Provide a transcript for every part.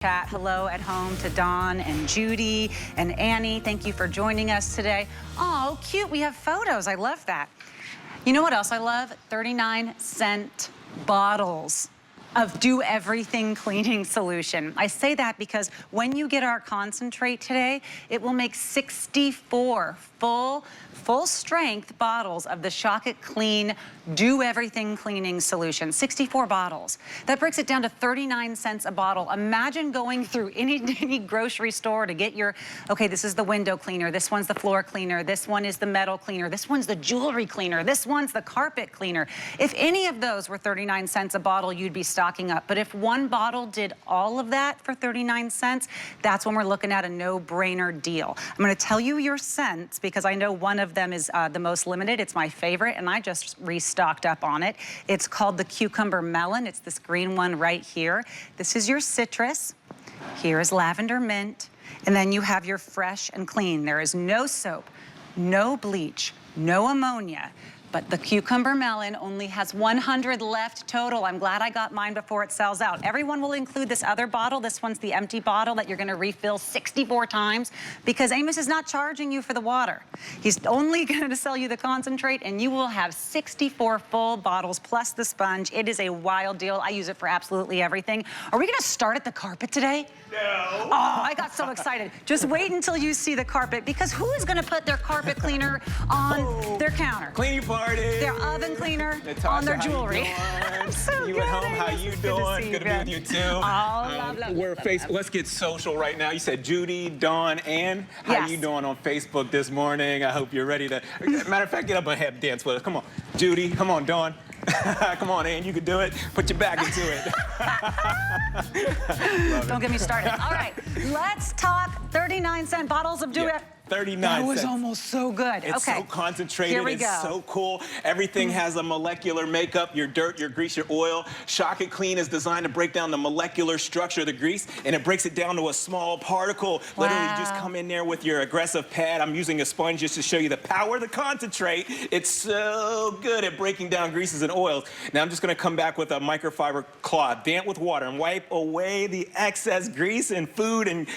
Chat. Hello at home to Dawn and Judy and Annie. Thank you for joining us today. Oh, cute. We have photos. I love that. You know what else I love? 39-cent bottles of do-everything cleaning solution. I say that because when you get our concentrate today, it will make 64 full strength bottles of the Shock It Clean do-everything cleaning solution. 64 bottles. That breaks it down to 39 cents a bottle. Imagine going through any grocery store to get your, okay, this is the window cleaner, this one's the floor cleaner, this one is the metal cleaner, this one's the jewelry cleaner, this one's the carpet cleaner. If any of those were 39 cents a bottle, you'd be stocking up. But if one bottle did all of that for 39 cents, that's when we're looking at a no-brainer deal. I'm gonna tell you your scents because I know one of them is the most limited. It's my favorite, and I just restocked up on it. It's called the Cucumber Melon. It's this green one right here. This is your citrus. Here is lavender mint. And then you have your fresh and clean. There is no soap, no bleach, no ammonia. But the Cucumber Melon only has 100 left total. I'm glad I got mine before it sells out. Everyone will include this other bottle. This one's the empty bottle that you're gonna refill 64 times because Amos is not charging you for the water. He's only gonna sell you the concentrate and you will have 64 full bottles plus the sponge. It is a wild deal. I use it for absolutely everything. Are we gonna start at the carpet today? No. Oh, I got so excited. Just wait until you see the carpet because who is gonna put their carpet cleaner on their counter? Cleaning party. Their oven cleaner Natasha, on their jewelry. I'm so you good. at home, how you doing? Good to be with you too. Oh, We're Let's get social right now. You said Judy, Dawn, Ann. How Yes. you doing on Facebook this morning? I hope you're ready to. Matter of fact, get up and have a dance with us. Come on, Judy. Come on, Dawn. Come on, Ann. You can do it. Put your back into it. Don't get me started. All right, let's talk 39-cent bottles of do-it. 39 That was cents. almost so good. It's okay. so concentrated, Here we it's go. so cool. Everything has a molecular makeup, your dirt, your grease, your oil. Shock It Clean is designed to break down the molecular structure of the grease, and it breaks it down to a small particle. Wow. Literally, you just come in there with your aggressive pad. I'm using a sponge just to show you the power of the concentrate. It's so good at breaking down greases and oils. Now, I'm just gonna come back with a microfiber cloth, damp with water, and wipe away the excess grease and food and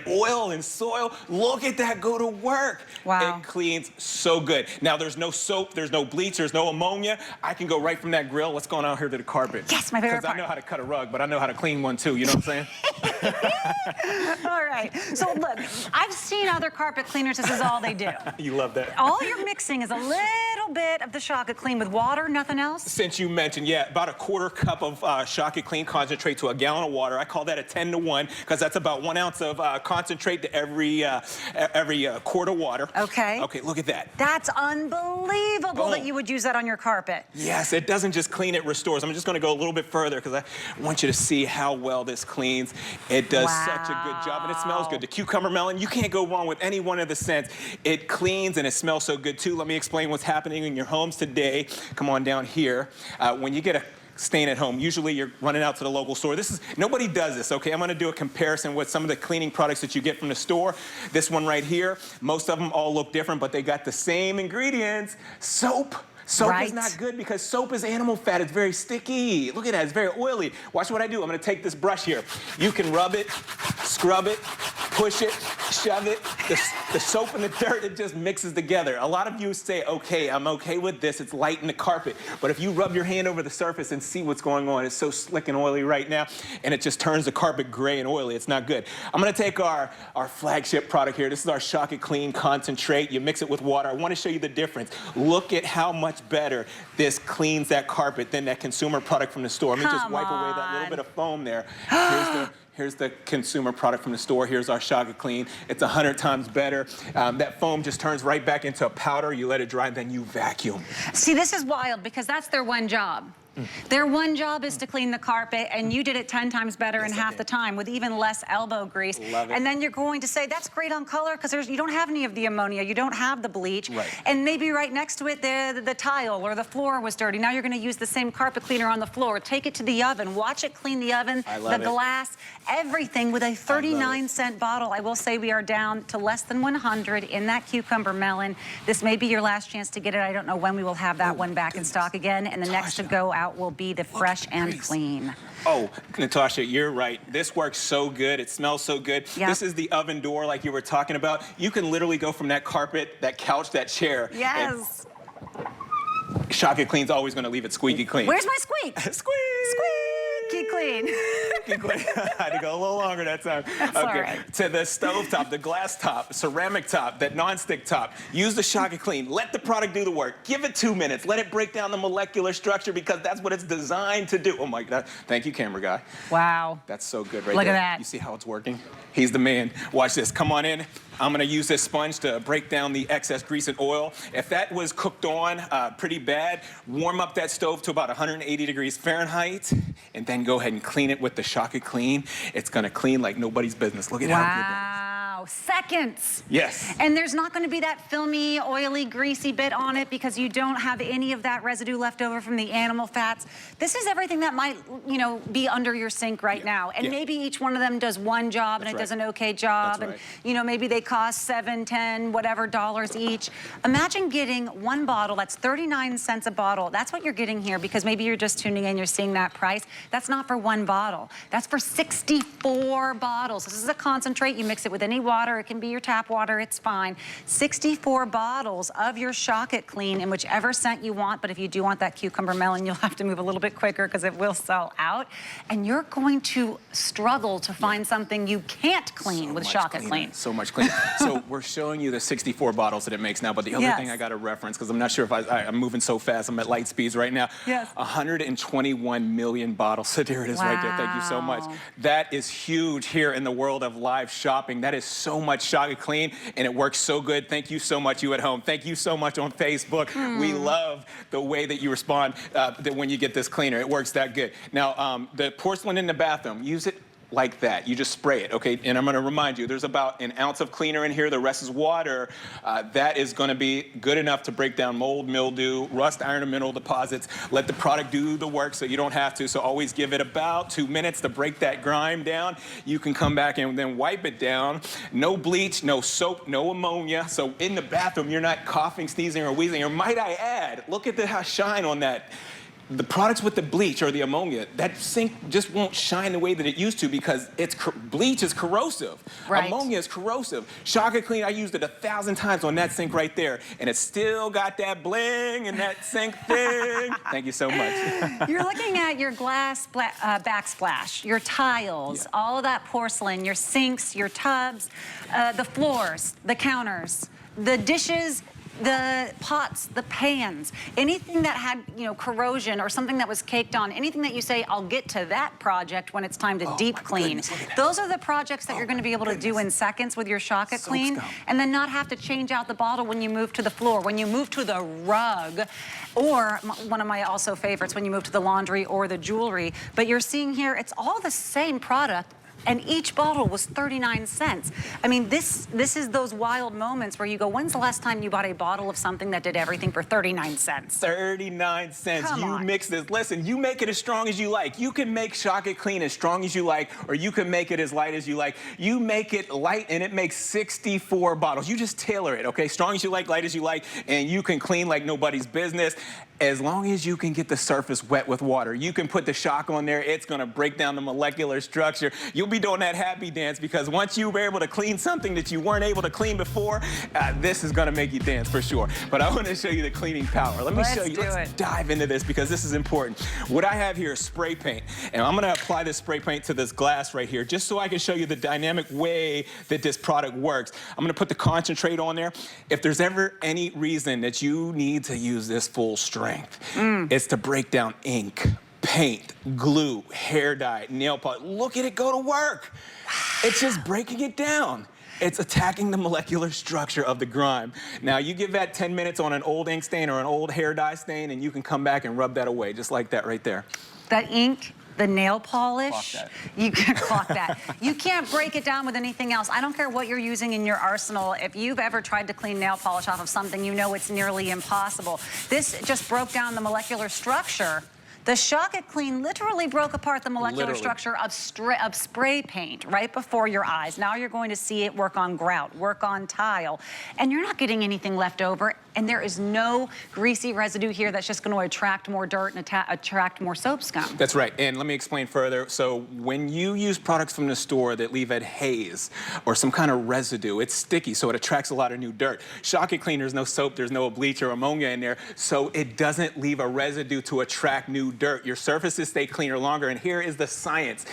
oil and soil. Look at that go to work. Wow. It cleans so good. Now, there's no soap, there's no bleach, there's no ammonia. I can go right from that grill. Let's go on out here to the carpet. Yes, my favorite part. Because I know how to cut a rug, but I know how to clean one too, you know what I'm saying? All right, so look, I've seen other carpet cleaners, this is all they do. You love that. All you're mixing is a little bit of the Shock It Clean with water, nothing else? Since you mentioned, yeah, about a quarter cup of Shock It Clean concentrate to a gallon of water. I call that a 10 to 1 because that's about 1 ounce of concentrate to every quart of water. Okay. Okay, look at that. That's unbelievable Boom. that you would use that on your carpet. Yes, it doesn't just clean, it restores. I'm just gonna go a little bit further because I want you to see how well this cleans. It does such a good job and it smells good. The Cucumber Melon, you can't go wrong with any one of the scents. It cleans and it smells so good too. Let me explain what's happening in your homes today. Come on down here. When you get a stain at home, usually you're running out to the local store. Nobody does this, okay? I'm gonna do a comparison with some of the cleaning products that you get from the store. This one right here, most of them all look different, but they got the same ingredients. Soap. Soap is not good because soap is animal fat. It's very sticky. Look at that, it's very oily. Watch what I do. I'm gonna take this brush here. You can rub it, scrub it, push it, shove it. The soap and the dirt, it just mixes together. A lot of you say, okay, I'm okay with this. It's light in the carpet. But if you rub your hand over the surface and see what's going on, it's so slick and oily right now, and it just turns the carpet gray and oily. It's not good. I'm gonna take our flagship product here. This is our Shock It Clean concentrate. You mix it with water. I wanna show you the difference. Look at how much better this cleans that carpet than that consumer product from the store. Let me just wipe away that little bit of foam there. Here's the consumer product from the store. Here's our Shock It Clean. It's 100 times better. That foam just turns right back into a powder. You let it dry, then you vacuum. See, this is wild because that's their one job. Their one job is to clean the carpet, and you did it 10 times better in half the time with even less elbow grease. Love it. And then you're going to say, that's great on color because you don't have any of the ammonia, you don't have the bleach. Right. And maybe right next to it, the tile or the floor was dirty. Now you're gonna use the same carpet cleaner on the floor. Take it to the oven, watch it clean the oven, the glass, everything with a 39-cent bottle. I will say we are down to less than 100 in that Cucumber Melon. This may be your last chance to get it. I don't know when we will have that one back in stock again, and the next to go out out will be the fresh and clean. Oh, Natasha, you're right. This works so good. It smells so good. Yep. This is the oven door like you were talking about. You can literally go from that carpet, that couch, that chair. Yes. Shock It Clean's always going to leave it squeaky clean. Where's my squeak? Squeaky clean. Squeaky clean. I had to go a little longer that time. That's all right. To the stove top, the glass top, ceramic top, that non-stick top. Use the Shock It Clean. Let the product do the work. Give it 2 minutes. Let it break down the molecular structure because that's what it's designed to do. Oh my God. Thank you, camera guy. Wow. That's so good right Look there. at that. You see how it's working? He's the man. Watch this. Come on in. I'm gonna use this sponge to break down the excess grease and oil. If that was cooked on pretty bad, warm up that stove to about 180 degrees Fahrenheit, and then go ahead and clean it with the Shock It Clean. It's gonna clean like nobody's business. Look at how good that is. Wow, seconds. Yes. And there's not going to be that filmy, oily, greasy bit on it because you don't have any of that residue left over from the animal fats. This is everything that might, you know, be under your sink right now. And maybe each one of them does one job and it does an okay job. And, you know, maybe they cost 7, 10, whatever dollars each. Imagine getting one bottle that's 39 cents a bottle. That's what you're getting here because maybe you're just tuning in, you're seeing that price. That's not for one bottle. That's for 64 bottles. This is a concentrate. You mix it with any water. It can be your tap water. It's fine. 64 bottles of your Shock It Clean in whichever scent you want. But if you do want that cucumber melon, you'll have to move a little bit quicker because it will sell out. And you're going to struggle to find something you can't clean with Shock It Clean. So much cleaner. So we're showing you the 64 bottles that it makes now. But the other thing I got to reference, because I'm not sure if I'm moving so fast. I'm at light speeds right now. Yes. 121 million bottles. So there it is right there. Thank you so much. That is huge here in the world of live shopping. That is so much Shock It Clean, and it works so good. Thank you so much, you at home. Thank you so much on Facebook. We love the way that you respond that when you get this cleaner. It works that good. Now, the porcelain in the bathroom, use it like that. You just spray it, okay? And I'm gonna remind you, there's about an ounce of cleaner in here. The rest is water. That is gonna be good enough to break down mold, mildew, rust, iron, and mineral deposits. Let the product do the work so you don't have to. So always give it about 2 minutes to break that grime down. You can come back and then wipe it down. No bleach, no soap, no ammonia. So in the bathroom, you're not coughing, sneezing, or wheezing. Or might I add, look at the shine on that. The products with the bleach or the ammonia, that sink just won't shine the way that it used to because bleach is corrosive. Ammonia is corrosive. Shock It Clean, I used it 1,000 times on that sink right there, and it still got that bling and that sink thing. Thank you so much. You're looking at your glass backsplash, your tiles, all of that porcelain, your sinks, your tubs, the floors, the counters, the dishes, the pots, the pans, anything that had, you know, corrosion or something that was caked on, anything that you say, I'll get to that project when it's time to deep clean. Those are the projects that you're going to be able to do in seconds with your Shock It Clean and then not have to change out the bottle when you move to the floor, when you move to the rug, or one of my also favorites, when you move to the laundry or the jewelry. But you're seeing here, it's all the same product. And each bottle was 39 cents. I mean, this is those wild moments where you go, when's the last time you bought a bottle of something that did everything for 39 cents? 39 cents. Come on. Mix this. Listen, you make it as strong as you like. You can make Shock It Clean as strong as you like, or you can make it as light as you like. You make it light, and it makes 64 bottles. You just tailor it, okay? Strong as you like, light as you like, and you can clean like nobody's business. As long as you can get the surface wet with water, you can put the shock on there. It's going to break down the molecular structure. You'll be doing that happy dance because once you were able to clean something that you weren't able to clean before, this is going to make you dance for sure. But I want to show you the cleaning power. Let me show you. Let's dive into this because this is important. What I have here is spray paint, and I'm going to apply this spray paint to this glass right here just so I can show you the dynamic way that this product works. I'm going to put the concentrate on there. If there's ever any reason that you need to use this full strength, it's to break down ink, paint, glue, hair dye, nail polish. Look at it go to work. It's just breaking it down. It's attacking the molecular structure of the grime. Now, you give that 10 minutes on an old ink stain or an old hair dye stain, and you can come back and rub that away, just like that right there. That ink, the nail polish, you can clock that. You can't break it down with anything else. I don't care what you're using in your arsenal. If you've ever tried to clean nail polish off of something, you know it's nearly impossible. This just broke down the molecular structure. The Shock It Clean literally broke apart the molecular structure of spray paint right before your eyes. Now you're going to see it work on grout, work on tile, and you're not getting anything left over. and there is no greasy residue here that's just going to attract more dirt and attract more soap scum. That's right, and let me explain further. So when you use products from the store that leave a haze or some kind of residue, it's sticky, so it attracts a lot of new dirt. Shock It Clean, there's no soap, there's no bleach or ammonia in there, so it doesn't leave a residue to attract new dirt. Your surfaces stay cleaner longer, and here is the science.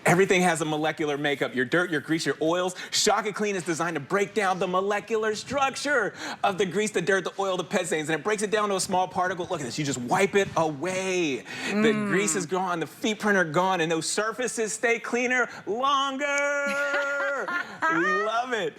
Everything has a molecular makeup. Your dirt, your grease, your oils. Shock It Clean is designed to break down the molecular structure of the grease, the dirt, the oil, the pet stains, and it breaks it down to a small particle. Look at this, you just wipe it away. The grease is gone, the feet print are gone, and those surfaces stay cleaner longer. We love it.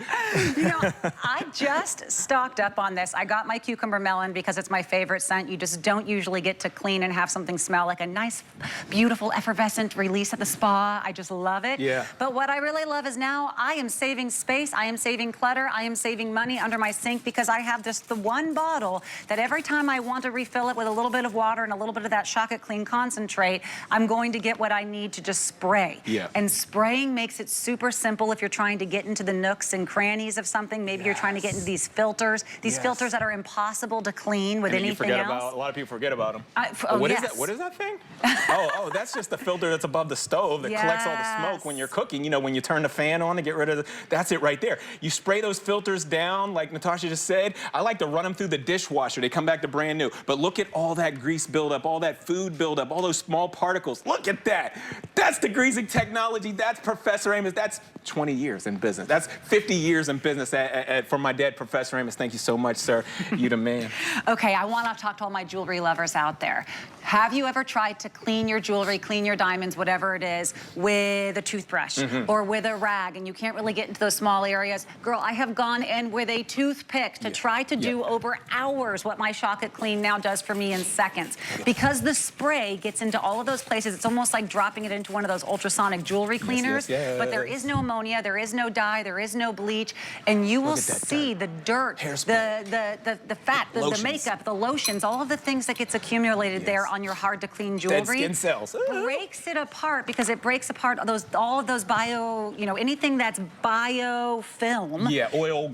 You know, I just stocked up on this. I got my cucumber melon because it's my favorite scent. You just don't usually get to clean and have something smell like a nice, beautiful, effervescent release at the spa. I just love it. Yeah. But what I really love is now I am saving space, I am saving clutter, I am saving money under my sink because I have just the one bottle that every time I want to refill it with a little bit of water and a little bit of that Shock It Clean concentrate, I'm going to get what I need to just spray. Yeah. And spraying makes it super simple if you're trying to get into the nooks and crannies of something. Maybe you're trying to get into these filters filters that are impossible to clean with anything else. A lot of people forget about them. What is that? What is that thing? oh, that's just the filter that's above the stove that collects all the smoke when you're cooking. You know, when you turn the fan on to get rid of the, that's it right there. You spray those filters down, like Natasha just said. I like to run them through the dishwasher. They come back to brand new. But look at all that grease buildup, all that food buildup, all those small particles. Look at that. That's the greasing technology. That's Professor Amos. That's 20 years in business. That's 50 years in business for my dad, Professor Amos. Thank you so much, sir. You the man. Okay, I want to talk to all my jewelry lovers out there. Have you ever tried to clean your jewelry, clean your diamonds, whatever it is, with a toothbrush or with a rag, and you can't really get into those small areas? Girl, I have gone in with a toothpick to try to do over hours what my Shock It Clean now does for me in seconds. Because the spray gets into all of those places, it's almost like dropping it into one of those ultrasonic jewelry cleaners, but there is no ammonia, there is no dye, there is no bleach, and you will see the dirt, the fat, the makeup, the lotions, all of the things that gets accumulated there on your hard to clean jewelry. Dead skin cells. Breaks it apart because it breaks apart all of those bio, you know, anything that's biofilm. Yeah, oil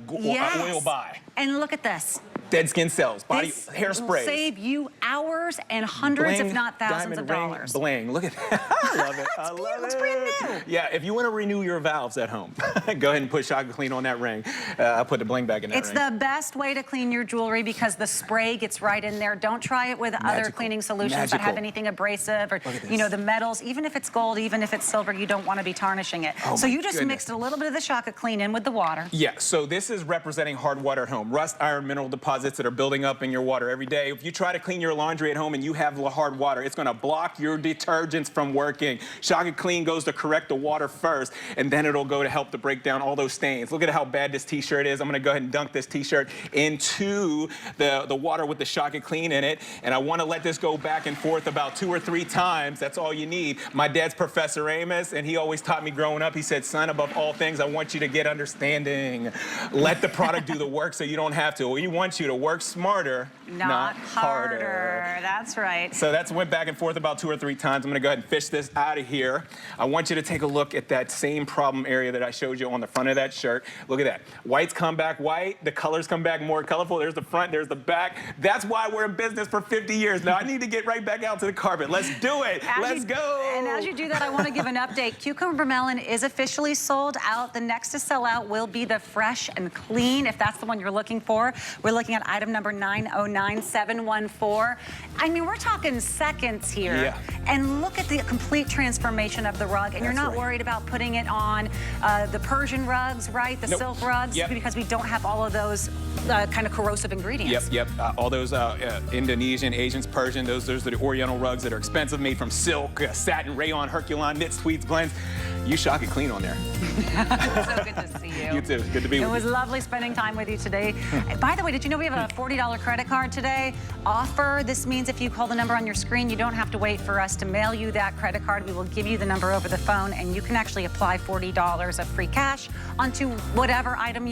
buy. And look at this. Dead skin cells, body This hairspray. will save you hours and hundreds, if not thousands, of dollars. Bling, look at that. I love it. I love it. It's brand new. Yeah, if you want to renew your valves at home, go ahead and put Shock It Clean on that ring. I'll put the bling back in that ring. It's the best way to clean your jewelry because the spray gets right in there. Don't try it with other cleaning solutions that have anything abrasive or, you know, the metals. Even if it's gold, even if it's silver, you don't want to be tarnishing it. So you just mixed a little bit of the Shock It Clean in with the water. Yeah, so this is representing hard water at home. Rust, iron, mineral deposits that are building up in your water every day. If you try to clean your laundry at home and you have hard water, it's going to block your detergents from working. Shock It Clean goes to correct the water first, and then it'll go to help to break down all those stains. Look at how bad this t-shirt is. I'm going to go ahead and dunk this t-shirt into the water with the Shock It Clean in it, and I want to let this go back and forth about 2 or 3 times. That's all you need. My dad's Professor Amos, and he always taught me growing up, he said, son, above all things, I want you to get understanding. Let the product do the work so you don't have to. We want you to work smarter, not harder. That's right. So that's went back and forth about 2 or 3 times. I'm going to go ahead and fish this out of here. I want you to take a look at that same problem area that I showed you on the front of that shirt. Look at that. Whites come back white. The colors come back more colorful. There's the front. There's the back. That's why we're in business for 50 years. Now I need to get right back out to the carpet. Let's do it. Let's go. And as you do that, I want to give an update. Cucumber melon is officially sold out. The next to sell out will be the fresh and clean, if that's the one you're looking for. We're looking at item number 909714. I mean, we're talking seconds here. Yeah. And look at the complete transformation of the rug. And you're not worried about putting it on the Persian rugs, right? The silk rugs, because we don't have all of those kind of corrosive ingredients. Yep. All those Indonesian, Asians, Persian, those are the Oriental rugs that are expensive, made from silk, satin, rayon, herculon, knits, tweeds, blends. You Shock It Clean on there. So good to see you. You too. Good to be with you. It was lovely spending time with you today. By the way, did you know we have a $40 credit card today offer? This means if you call the number on your screen, you don't have to wait for us to mail you that credit card. We will give you the number over the phone, and you can actually apply $40 of free cash onto whatever item